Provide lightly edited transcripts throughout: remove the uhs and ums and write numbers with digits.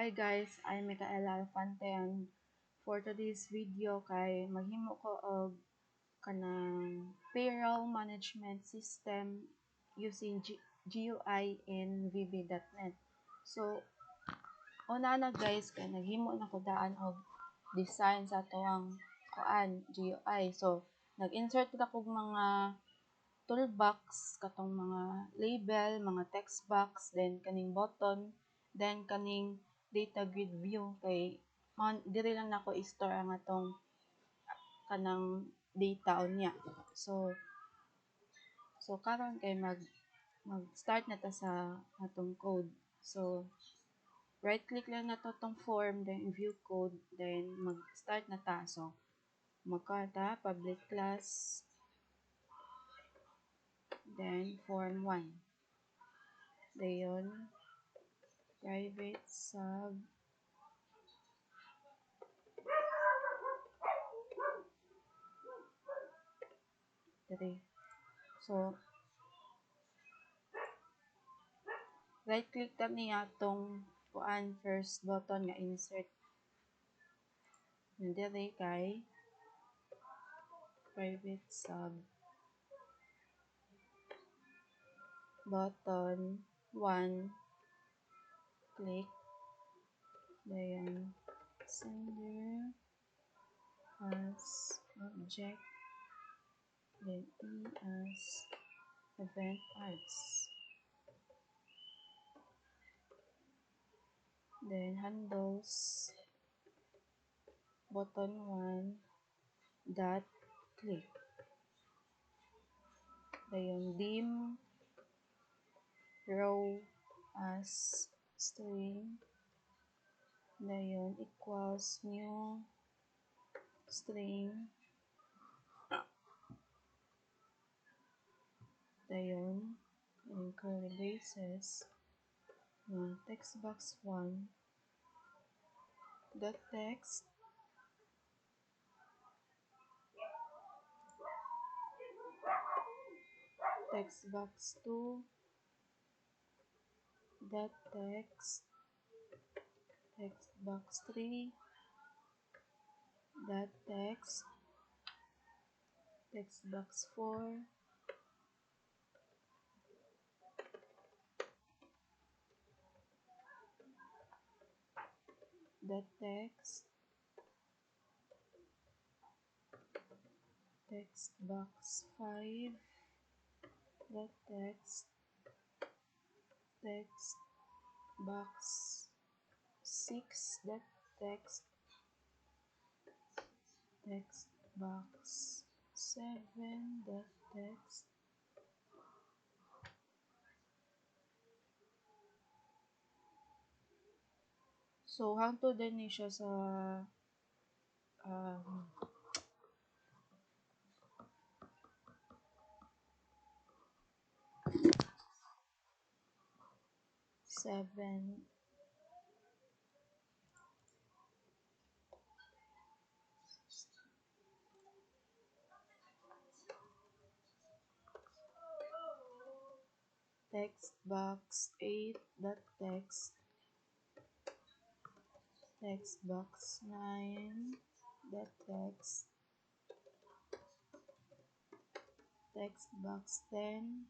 Hi guys, I'm Micaela Alfante and for today's video kay maghimo ko og kanang payroll management system using GUI in VB.net. So una na guys kay naghimo na ko daan og design sa tuwang GUI. So nag-insert ko kog mga toolbox katong mga label, mga text box, then kaning button, then kaning data grid view kay diri lang nako i-store ang atong kanang data unya. So karon kay mag-start na ta sa atong code. So right click lang na to tong form, then view code, then mag-start na ta. So magkata public class, then form 1. Dayon private sub diri. So right click ta niya tong first button nga insert. Diri kay private sub button 1 click, then sender as object, then e as event arts, then handles button 1 dot click, then dim row as string, then equals new string, then in curly braces text box 1 dot text box 2 dot text box 3 dot text box 4 dot text box 5 dot text box 6 dot text box 7 dot text. So hangtod din ni siya sa um, seven text box 8 dot text box 9 dot text box 10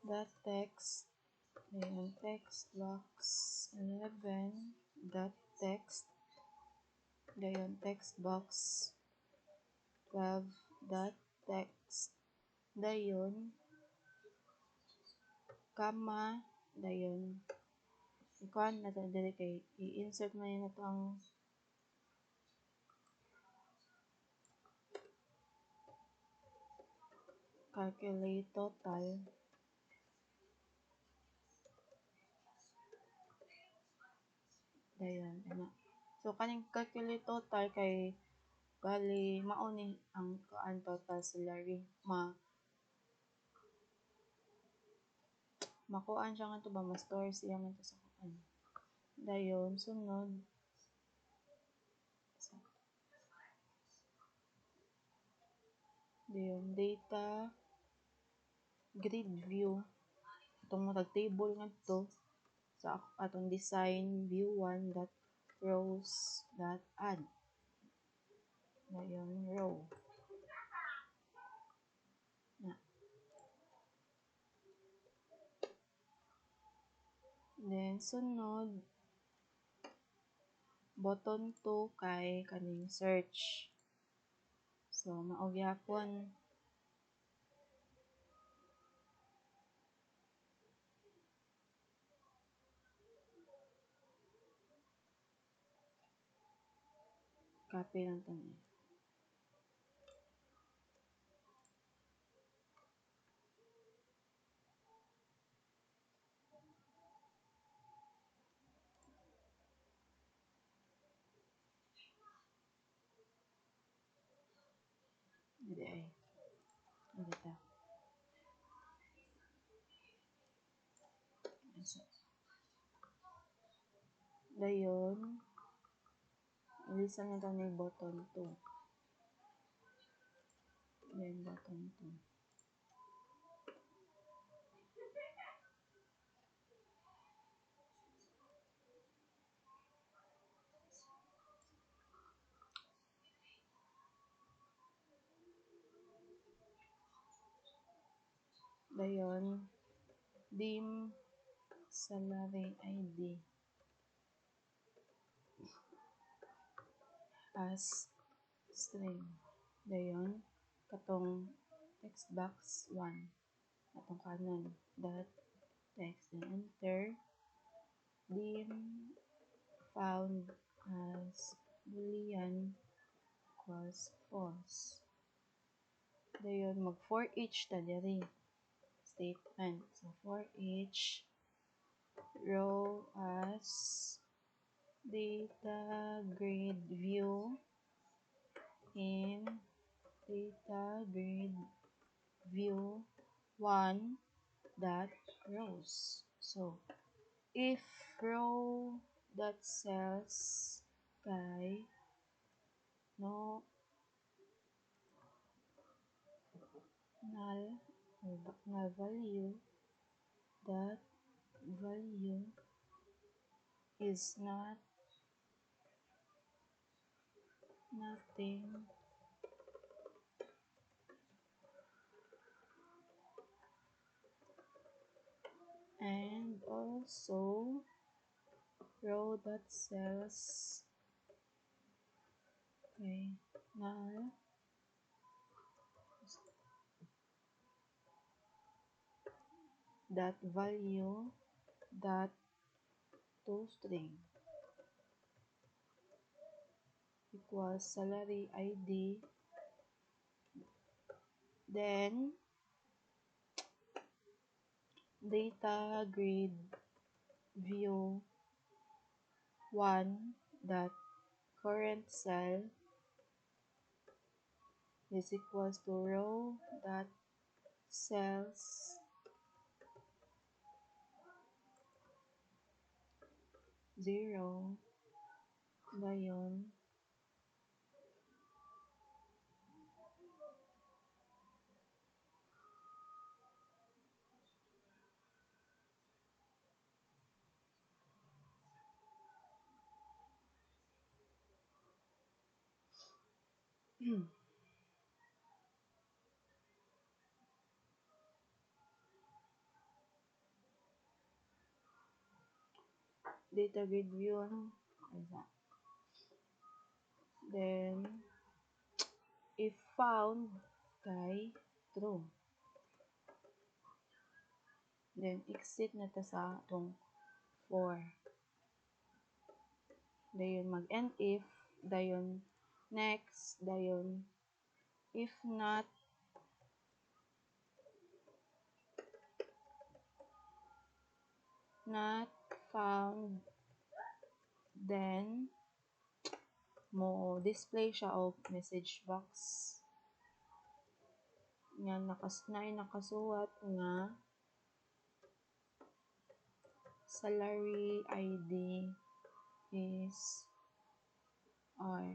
dot text, then text box 11 dot text, then text box 12 dot text, dayon comma, dayon ikuan na to dili kay i-insert na yun ito ang calculate total, dayon ana. So kaning calculate total kay bali mao ni ang kuan total salary makuan siya nga to ba ma-store siya nga to sa kuan. Dayon sunod dayon data grid view itong tag table nga to, sa atong design view 1 dot rows dot add dayon row na. Then sunod button 2 kay kaning search. So mao gyapon copy lang to ni. Dili ay. Dili ta. Dayon alisan na ni button 2. Then button 2. Dayon dim salary ID as string. Dayon katong text box 1 atong kanan dot text and enter dim found as boolean equals false. Dayon mag for each ta diri statement. So for each row as data grid view in data grid view 1 dot rows. So if row dot cells kay no null value that value is not nothing and also row dot cells okay null that value that toString equals salary ID, then data grid view 1 dot current cell is equals to row dot cells zero dayon data grid view ano then if found kay true then exit na ta sa atong for dayon mag end if dayon next dayon if not found then mo display siya og message box nga nakasuwat nga salary ID is or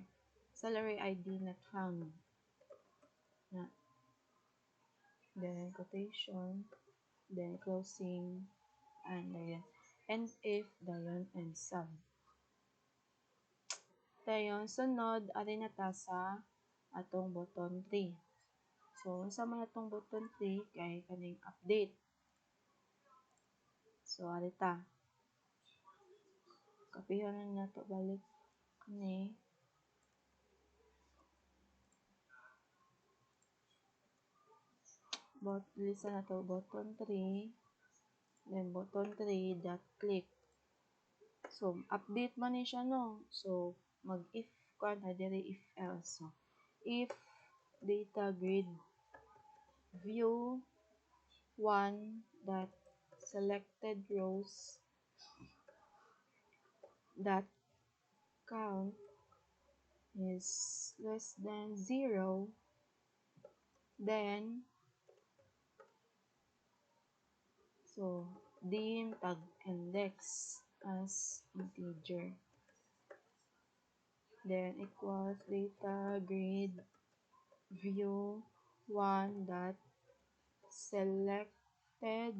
salary ID not found na then quotation then closing and then and if dayon and sub. Dayon sunod ari na ta sa atong button 3. So unsa man atong button 3 kay kaning update. So ari ta. Kapihon na nato balik kani. Lista na to button 3. Then button 3 dot click. So update man ni siya no. So mag if kuan ta diri if else. So if data grid view 1 dot selected rows that count is less than 0, then so dim tag index as integer, then equals data grid view 1 dot selected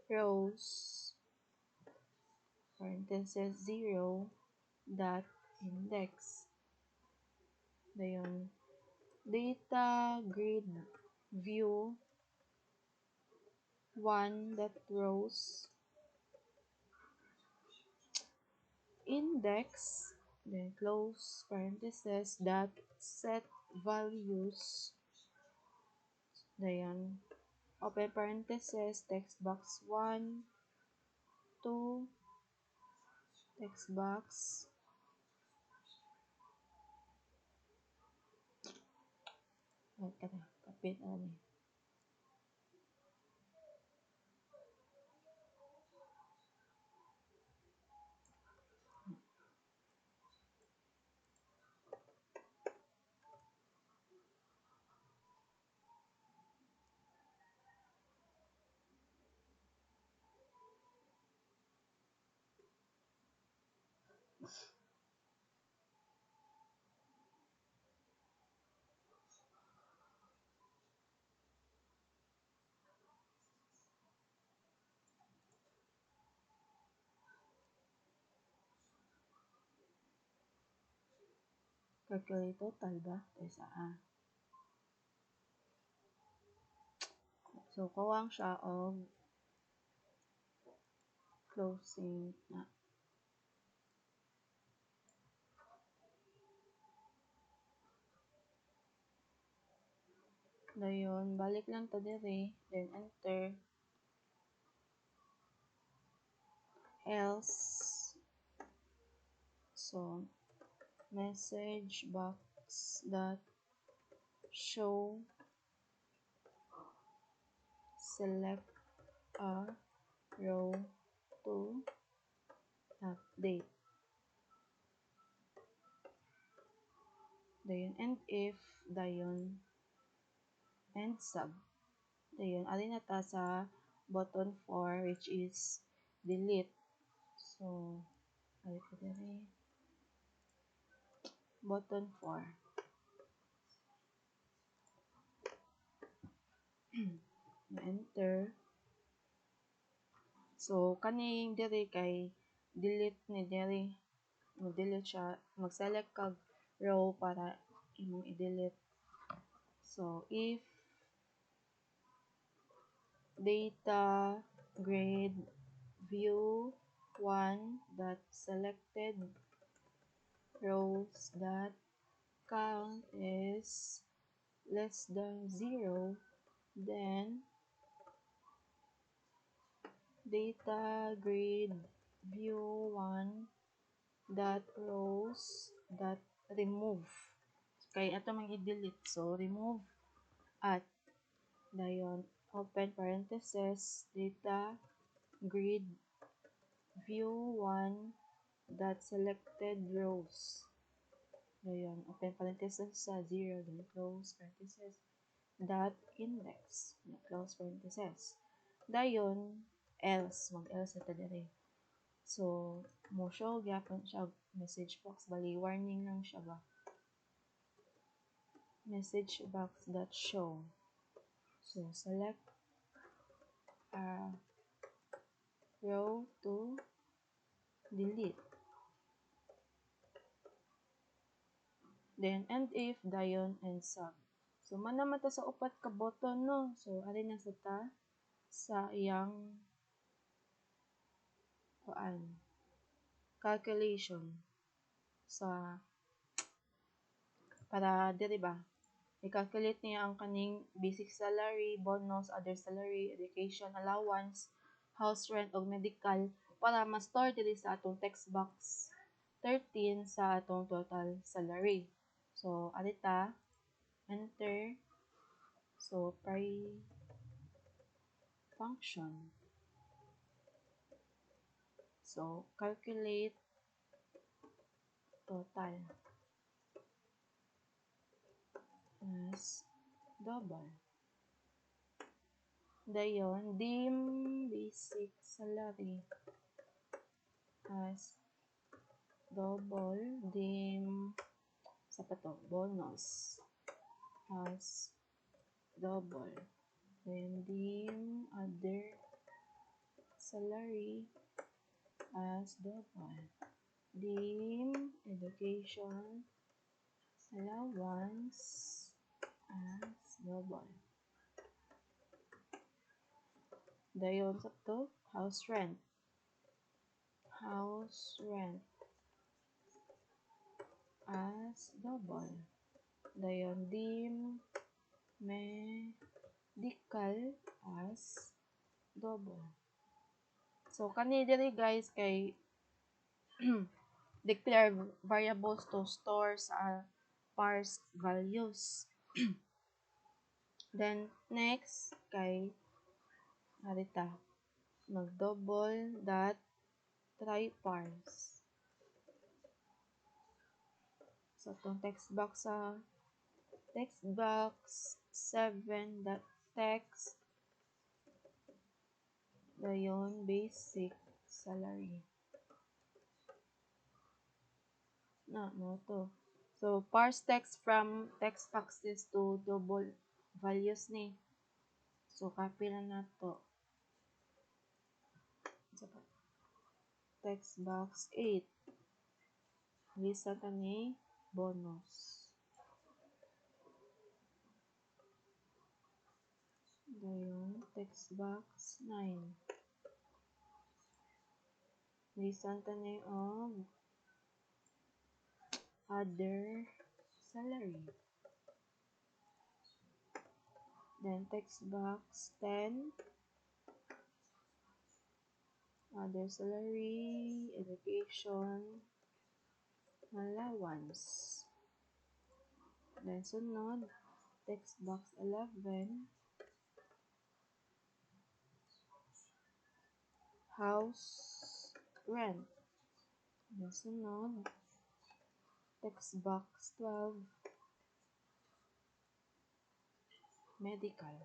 rows parenthesis 0 dot index. Dayon data grid view 1 dot rows index, then close parenthesis dot set values. Dayon open parenthesis text box 1 2 text box kapit ani. Calculate total ba? Tesa So kuwang siya og closing na. Dayon balik lang ta dire, then enter. Else, so message box dot show select a row to update. Dayon and if dayon and sub. Dayon ari na ta sa button 4 which is delete. So ari ko dire button 4. Enter. So kaning diri kay delete ni diri. Mag-delete siya, mag-select kag row para imong i-delete. So if data grid view 1 that selected rows that count is less than 0, then data grid view 1 dot rows dot remove kay ato mang i-delete, so remove at dayon open parenthesis data grid view 1 dot selected rows, dayon open parenthesis sa 0, then close parenthesis dot index, close parenthesis, dayon else mag else ito dire. So mo show gyapon siya message box, bali warning lang siya ba, message box dot show. So select row to delete. Then, end if, dayon, and sub. So, manamata sa upat ka button, no? So, ari na sa ta sa iyang calculation sa para diri ba i-calculate niya ang kaning basic salary, bonus, other salary, education allowance, house rent ug medical para ma-store diri sa atong text box 13 sa atong total salary. So, adita enter. So, function. So, calculate total as double. Dayon, dim basic salary as double, dim sa pato, bonus as double. Then, dim other salary as double. Dim education allowance as double. Dayon sa to, house rent. House rent as double. Dayon dim medical as double. So kani diri guys kay declare variables to store sa parse values. Then next kay harita mag double dot try parse. So itong text box 7 dot text dayon basic salary. No to. So parse text from text boxes to double values ni. So copy na nato. Text box 8. Lista ta ni bonus. Dayon text box 9. Lista ta ni og other salary. Then text box 10. Other salary, education, allowance. Then sunod, text box 11. House rent. Then sunod, text box 12. Medical.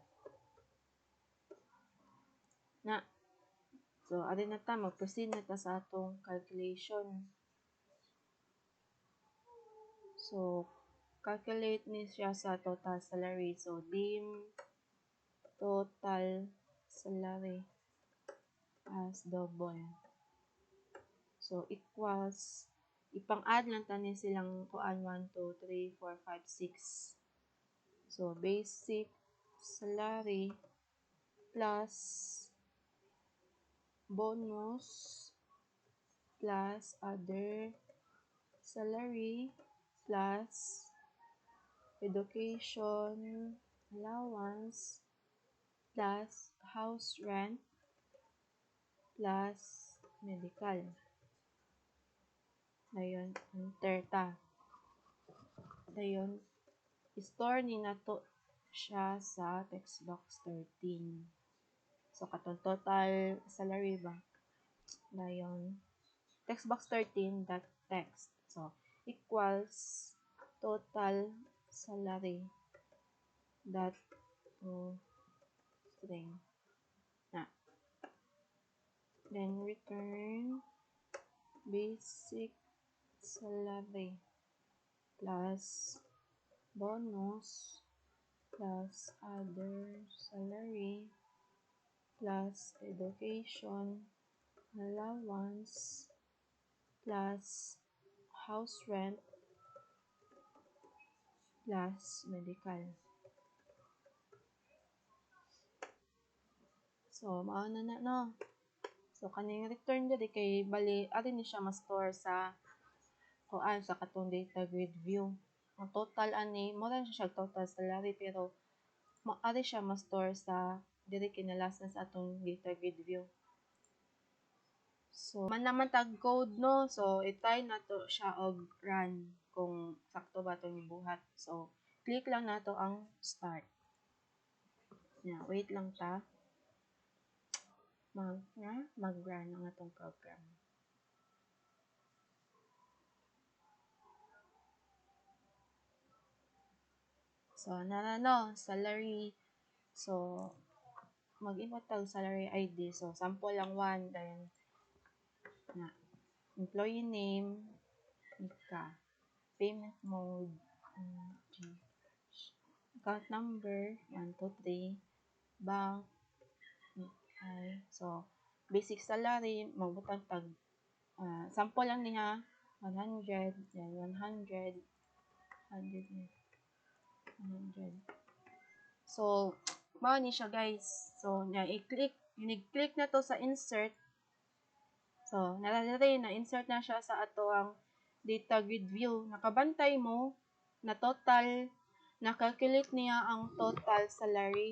So, ari na ta, mag-proceed na ta sa atong calculation. So, calculate ni siya sa total salary. So, dim total salary as double. So, equals, ipang-add lang tani silang kuan 1, 2, 3, 4, 5, 6. So, basic salary plus bonus plus other salary plus education allowance plus house rent plus medical. Dayon, enter ta. Dayon, store ni nato siya sa text box 13. So, katong total salary ba? Dayon, text box 13 dot text. So, equals total salary dot to string. Then, return basic salary plus bonus plus other salary plus education allowance plus house rent plus medical. So, mao na na, no? So, kaning return diri kay bali, ari ni siya ma-store sa kuan sa katong data grid view. Ang total ani, mo rin siya total salary pero ari siya ma-store sa diri kinalasan sa atong data grid view. So, man naman tag code, no? So, i-try na to siya og run kung sakto ba to ni buhat. So, click lang na to ang start. Yeah, wait lang ta. Mag-run ang atong program. So, no, salary. So, mag-input tag salary ID. So, sample lang 1, then, na, employee name, ika, payment mode, account number, 1, 2, 3, bank, ay, so, basic salary, magbutang tag, sample lang niya, 100, then 100, 100, 100. So, mao ni siya guys. So, i-click, click na to sa insert. So, nalalari na insert na siya sa ato ang data grid view. Nakabantay mo na total, na-calculate niya ang total salary.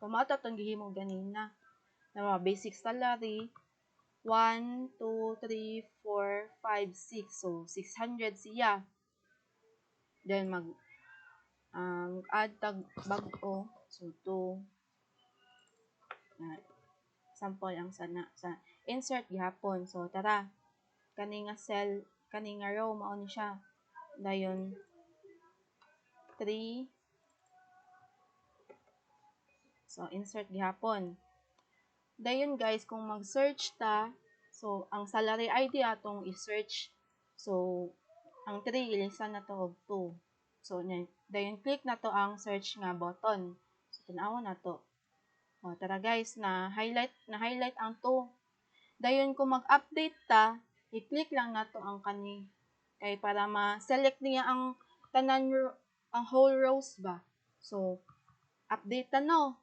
So, mao to itong gihimo ganina. Na mga basic salary, 1, 2, 3, 4, 5, 6. So, 600 siya. Then, add tag bag-o. So, 2. Sample ang sa insert gihapon. So, tara. Kani nga cell, kani nga row, mao ni siya. Dayon, 3. So, insert gihapon. Dayon guys, kung mag-search ta, so, ang salary ID atong i-search. So, ang 3, ilisan na to og 2. So, dayon click na to ang search nga button. So, tanawa na to. O, tara guys, na-highlight ang 2. Dayon kung mag-update ta, i-click lang na to ang kani. Kay para ma-select niya ang tanan ang whole rows ba. So, update ta no.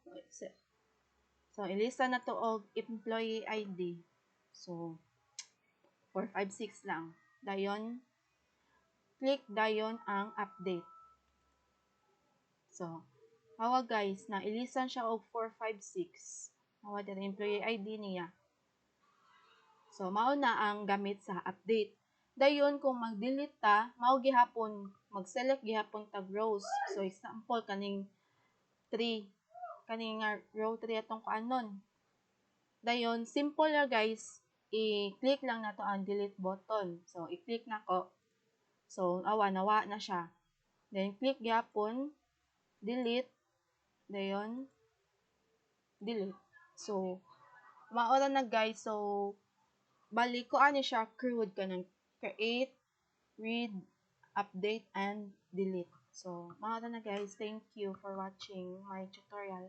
So, ilista na to og employee ID. So, 456 lang. Dayon, click dayon ang update. So, hawa guys, na ilisan siya og 456. Hawa diri employee ID niya. So, mao na ang gamit sa update. Dayon kung mag-delete ta, mao gihapon, mag-select gihapon tag rows. So, example kaning 3, kaning row 3 atong kuanon. Dayon, simple na guys, i-click lang na to ang delete button. So, i-click na ko. So, nawa na siya. Then, click gihapon, delete, dayon, delete. So, maora na guys. So, balik ko ani siya crude kanang create, read, update, and delete. So, mga na guys, thank you for watching my tutorial.